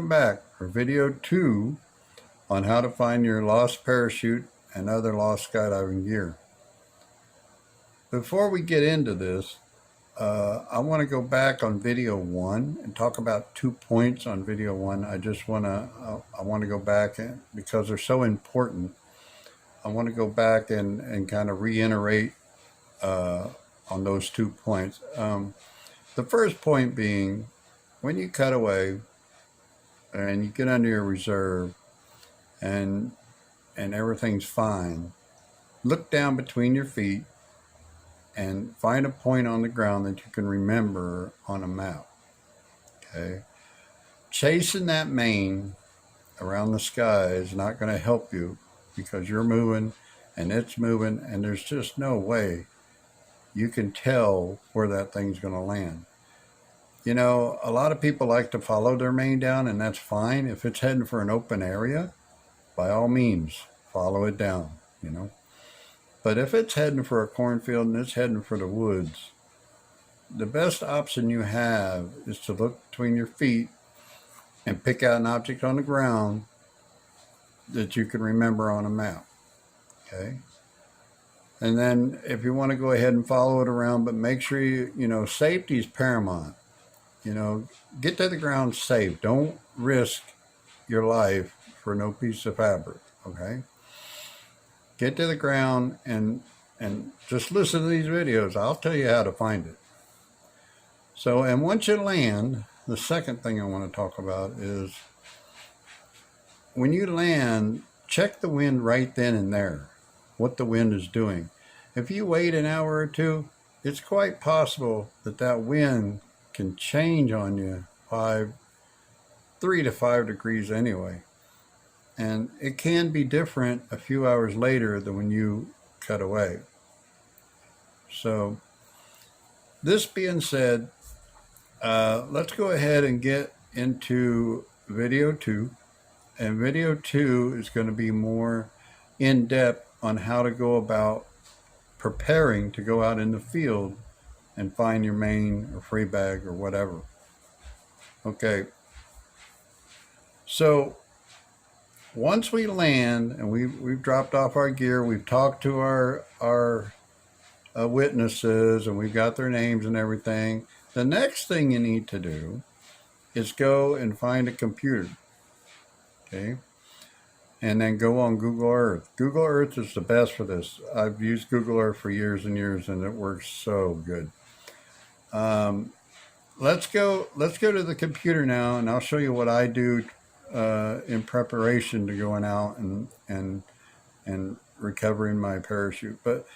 welcome back for video 2 on how to find your lost parachute and other lost skydiving gear. Before we get into this, I want to go back on video 1 and talk about 2 points on video 1. I want to go back because they're so important. I want to go back and kind of reiterate on those 2 points. The first point being, when you cut away and you get under your reserve and everything's fine, look down between your feet and find a point on the ground that you can remember on a map. Okay, chasing that main around the sky is not going to help you because you're moving and it's moving and there's just no way you can tell where that thing's going to land. You know, a lot of people like to follow their main down, and that's fine. If it's heading for an open area, by all means, follow it down, you know. But if it's heading for a cornfield and it's heading for the woods, the best option you have is to look between your feet and pick out an object on the ground that you can remember on a map, okay? And then if you want to go ahead and follow it around, but make sure safety is paramount. You know, get to the ground safe. Don't risk your life for no piece of fabric, okay? Get to the ground and just listen to these videos. I'll tell you how to find it. So, and once you land, the second thing I want to talk about is when you land, check the wind right then and there, what the wind is doing. If you wait an hour or two, it's quite possible that wind can change on you 3 to 5 degrees anyway. And it can be different a few hours later than when you cut away. So this being said, let's go ahead and get into video 2. And video 2 is going to be more in depth on how to go about preparing to go out in the field and find your main or free bag or whatever. Okay. So once we land and we've dropped off our gear, we've talked to our witnesses and we've got their names and everything, the next thing you need to do is go and find a computer, okay? And then go on Google Earth. Google Earth is the best for this. I've used Google Earth for years and years and it works so good. Let's go to the computer now and I'll show you what I do in preparation to going out and recovering my parachute. But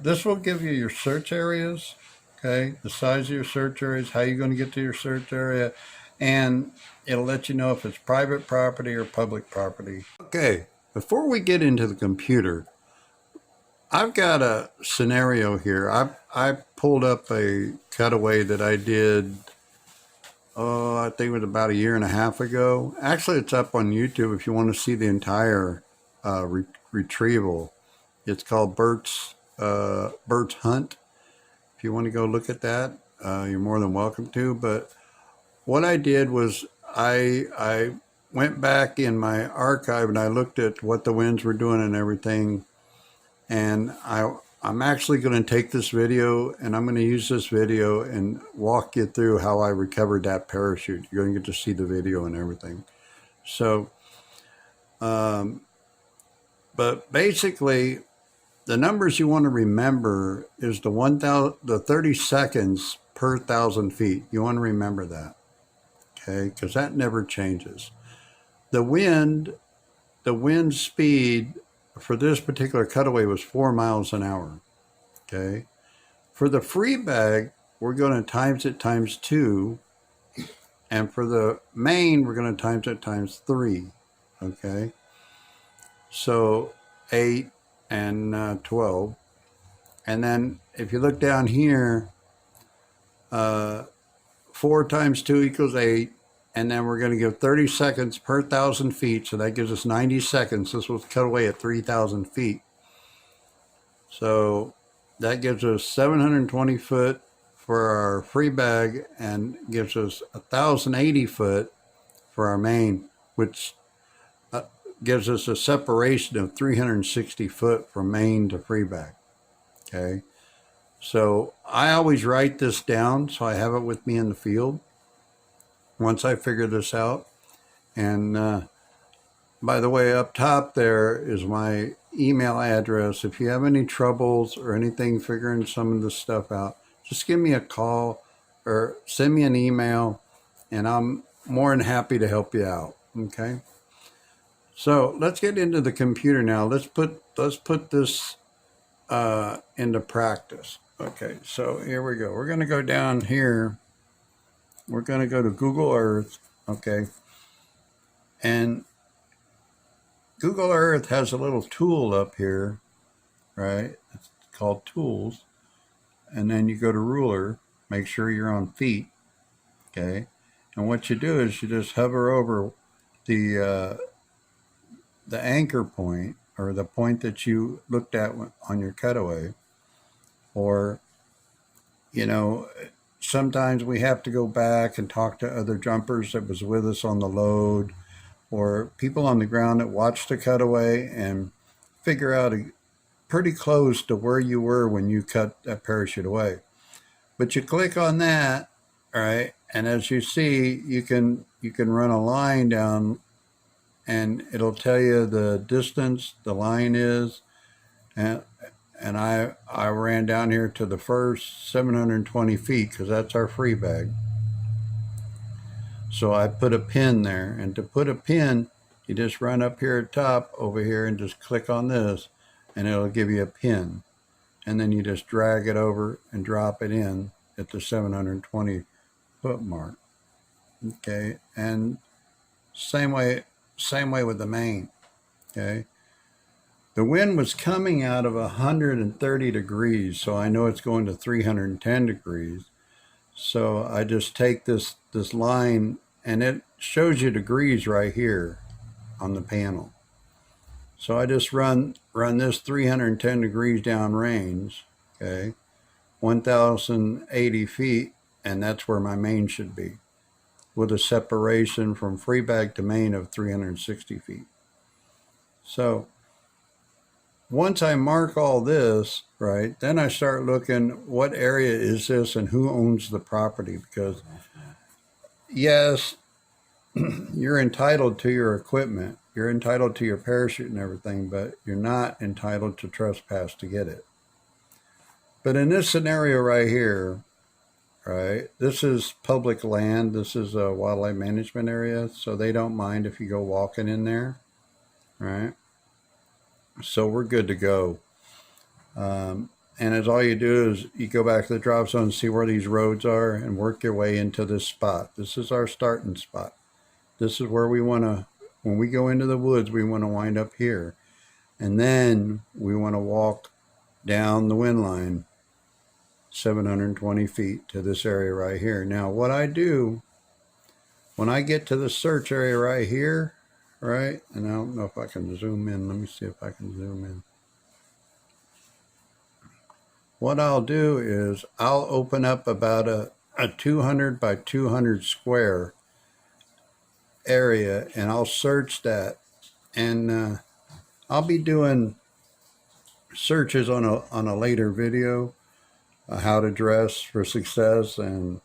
this will give you your search areas, okay, the size of your search areas, how you're going to get to your search area, and it'll let you know if it's private property or public property. Okay, before we get into the computer, I've got a scenario here. I pulled up a cutaway that I did, I think it was about 1.5 years ago. Actually, it's up on YouTube if you want to see the entire retrieval. It's called Bert's Hunt. If you want to go look at that, you're more than welcome to. But what I did was I went back in my archive and I looked at what the winds were doing and everything. And I'm actually going to take this video and I'm going to use this video and walk you through how I recovered that parachute. You're going to get to see the video and everything. So, but basically, the numbers you want to remember is the 30 seconds per 1,000 feet. You want to remember that, okay? Because that never changes. The wind speed for this particular cutaway was 4 miles an hour, okay? For the free bag, we're going to times it times 2, and for the main, we're going to times it times 3, okay? So 8 and 12. And then if you look down here, 4 times 2 equals 8. And then we're going to give 30 seconds per 1,000 feet. So that gives us 90 seconds. This was cut away at 3,000 feet. So that gives us 720 foot for our free bag and gives us 1,080 foot for for our main, which gives us a separation of 360 foot from main to freeback. Okay. So I always write this down so I have it with me in the field once I figure this out. And by the way, up top there is my email address. If you have any troubles or anything figuring some of this stuff out, just give me a call or send me an email, and I'm more than happy to help you out. Okay. So let's get into the computer now. Let's put this into practice. Okay. So here we go. We're going to go down here. We're going to go to Google Earth. Okay. And Google Earth has a little tool up here, right? It's called Tools. And then you go to Ruler, make sure you're on feet, okay? And what you do is you just hover over the anchor point, or the point that you looked at on your cutaway. Or, you know, sometimes we have to go back and talk to other jumpers that was with us on the load, or people on the ground that watched the cutaway and figure out pretty close to where you were when you cut that parachute away. But you click on that, all right, and as you see, you can run a line down, and it'll tell you the distance the line is, and I ran down here to the first 720 feet because that's our free bag. So I put a pin there, and to put a pin, you just run up here at top over here and just click on this, and it'll give you a pin. And then you just drag it over and drop it in at the 720 foot mark. Okay, and same way with the main. Okay, the wind was coming out of 130 degrees, so I know it's going to 310 degrees. So I just take this line, and it shows you degrees right here on the panel. So I just run this 310 degrees down range, okay, 1,080 feet, and that's where my main should be, with a separation from free bag to main of 360 feet. So once I mark all this, right, then I start looking, what area is this and who owns the property? Because yes, you're entitled to your equipment, you're entitled to your parachute and everything, but you're not entitled to trespass to get it. But in this scenario right here, right, this is public land. This is a wildlife management area, so they don't mind if you go walking in there, right? So we're good to go. And as all you do is you go back to the drop zone, see where these roads are, and work your way into this spot. This is our starting spot. This is where we want to, when we go into the woods, we want to wind up here. And then we want to walk down the wind line 720 feet to this area right here. Now, what I do, when I get to the search area right here, right, and I don't know if I can zoom in. Let me see if I can zoom in. What I'll do is I'll open up about a 200 by 200 square area, and I'll search that, and I'll be doing searches on a later video, how to dress for success, and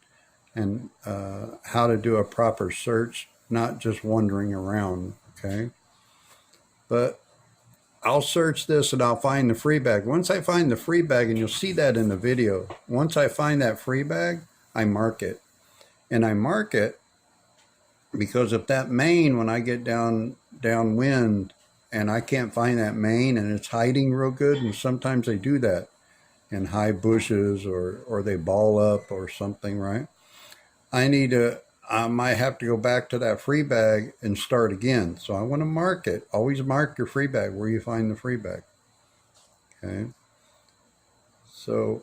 how to do a proper search, not just wandering around. Okay, but I'll search this and I'll find the free bag. Once I find the free bag, and you'll see that in the video, once I find that free bag, I mark it. And I mark it because if that main, when I get downwind and I can't find that main and it's hiding real good, and sometimes they do that in high bushes or they ball up or something, right? I might have to go back to that free bag and start again. So I want to mark it. Always mark your free bag where you find the free bag. Okay. So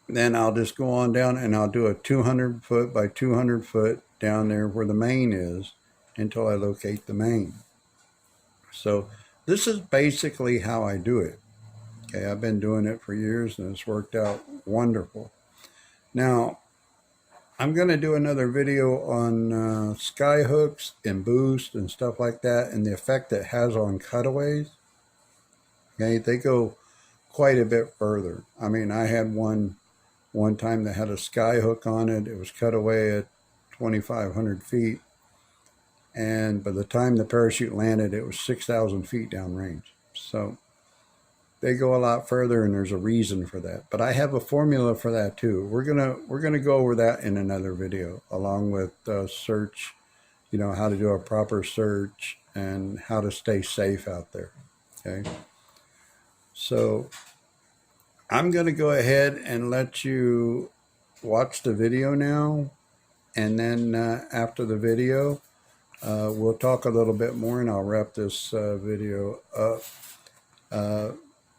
then I'll just go on down and I'll do a 200 foot by 200 foot down there where the main is until I locate the main. So this is basically how I do it. Okay. I've been doing it for years and it's worked out wonderful. Now, I'm going to do another video on sky hooks and boost and stuff like that, and the effect it has on cutaways. Okay, they go quite a bit further. I mean, I had one time that had a sky hook on it. It was cut away at 2,500 feet, and by the time the parachute landed, it was 6,000 feet downrange. So they go a lot further, and there's a reason for that. But I have a formula for that too. We're gonna go over that in another video, along with search, how to do a proper search and how to stay safe out there. Okay, so I'm gonna go ahead and let you watch the video now, and then after the video, we'll talk a little bit more, and I'll wrap this video up.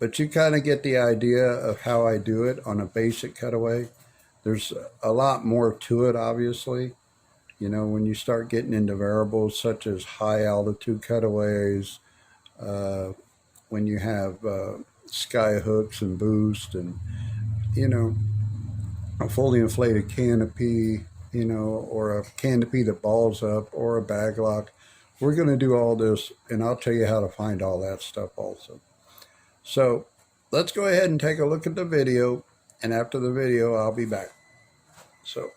But you kind of get the idea of how I do it on a basic cutaway. There's a lot more to it, obviously. When you start getting into variables such as high altitude cutaways, when you have sky hooks and boost, and, a fully inflated canopy, or a canopy that balls up, or a bag lock. We're going to do all this, and I'll tell you how to find all that stuff also. So let's go ahead and take a look at the video, and after the video, I'll be back. So.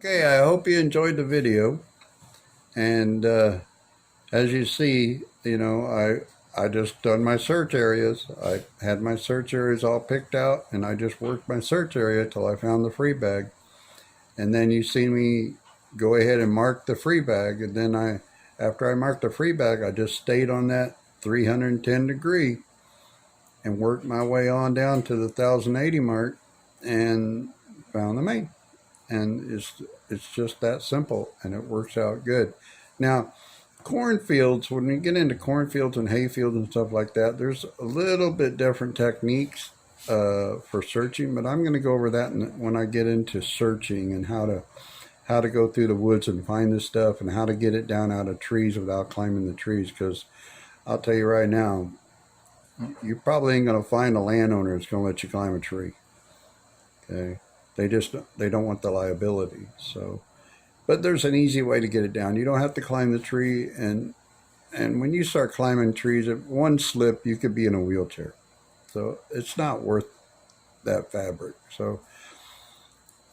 Okay, I hope you enjoyed the video. And as you see, you know, I just done my search areas. I had my search areas all picked out, and I just worked my search area till I found the free bag. And then you see me go ahead and mark the free bag, and then after I marked the free bag, I just stayed on that 310 degree and worked my way on down to the 1080 mark and found the main. And it's just that simple, and it works out good. Now, cornfields, when we get into cornfields and hayfields and stuff like that, there's a little bit different techniques for searching, but I'm going to go over that when I get into searching and how to go through the woods and find this stuff, and how to get it down out of trees without climbing the trees. Because I'll tell you right now, you probably ain't going to find a landowner that's going to let you climb a tree. Okay, they don't want the liability. So, but there's an easy way to get it down. You don't have to climb the tree, and when you start climbing trees, if one slip, you could be in a wheelchair. So it's not worth that fabric. So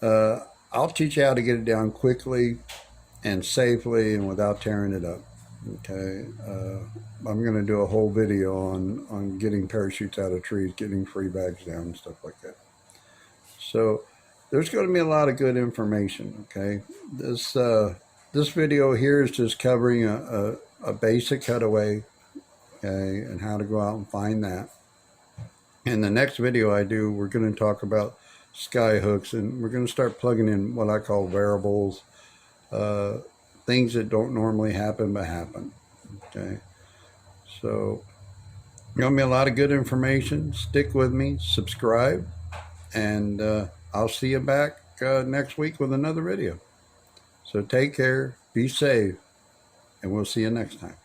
I'll teach you how to get it down quickly and safely and without tearing it up. Okay, I'm going to do a whole video on getting parachutes out of trees, getting free bags down and stuff like that. So there's going to be a lot of good information. Okay, this video here is just covering a basic cutaway, okay, and how to go out and find that. In the next video I do, we're going to talk about sky hooks, and we're going to start plugging in what I call variables, things that don't normally happen but happen. Okay, so going to be a lot of good information. Stick with me, subscribe, and I'll see you back next week with another video. So take care, be safe, and we'll see you next time.